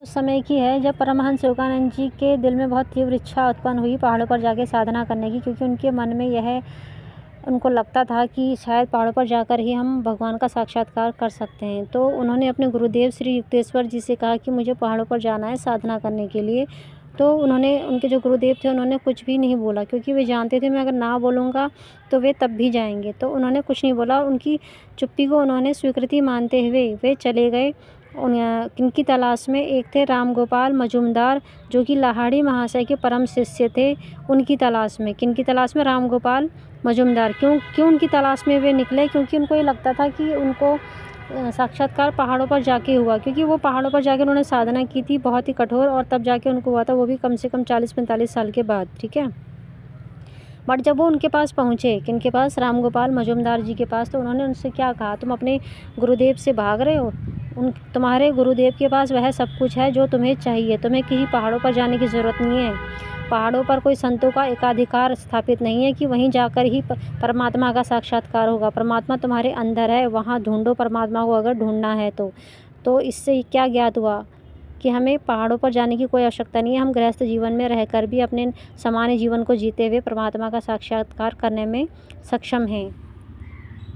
उस समय की है जब परमहंस योगानंद जी के दिल में बहुत तीव्र इच्छा उत्पन्न हुई पहाड़ों पर जाके साधना करने की, क्योंकि उनके मन में यह उनको लगता था कि शायद पहाड़ों पर जाकर ही हम भगवान का साक्षात्कार कर सकते हैं। तो उन्होंने अपने गुरुदेव श्री युक्तेश्वर जी से कहा कि मुझे पहाड़ों पर जाना है साधना करने के लिए। तो उनके जो गुरुदेव थे उन्होंने कुछ भी नहीं बोला, क्योंकि वे जानते थे मैं अगर ना बोलूँगा तो वे तब भी जाएँगे। तो उन्होंने कुछ नहीं बोला, उनकी चुप्पी को उन्होंने स्वीकृति मानते हुए वे चले गए। किनकी तलाश में? एक थे राम गोपाल मजूमदार, जो कि लाहिड़ी महाशय के परम शिष्य थे। उनकी तलाश में, किनकी तलाश में? राम गोपाल मजूमदार। क्यों उनकी तलाश में वे निकले? क्योंकि उनको ये लगता था कि उनको साक्षात्कार पहाड़ों पर जाके हुआ, क्योंकि वो पहाड़ों पर जाके उन्होंने साधना की थी बहुत ही कठोर, और तब जाके उनको हुआ था, वो भी कम से कम 40-45 साल के बाद। ठीक है। बट जब वो उनके पास पहुँचे, किनके पास? राम गोपाल मजूमदार जी के पास, तो उन्होंने उनसे क्या कहा? तुम अपने गुरुदेव से भाग रहे हो? तुम्हारे गुरुदेव के पास वह सब कुछ है जो तुम्हें चाहिए। तुम्हें किसी पहाड़ों पर जाने की ज़रूरत नहीं है। पहाड़ों पर कोई संतों का एकाधिकार स्थापित नहीं है कि वहीं जाकर ही परमात्मा का साक्षात्कार होगा। परमात्मा तुम्हारे अंदर है, वहाँ ढूंढो परमात्मा को, अगर ढूंढना है तो इससे क्या ज्ञात हुआ कि हमें पहाड़ों पर जाने की कोई आवश्यकता नहीं है। हम गृहस्थ जीवन में रहकर भी अपने सामान्य जीवन को जीते हुए परमात्मा का साक्षात्कार करने में सक्षम हैं।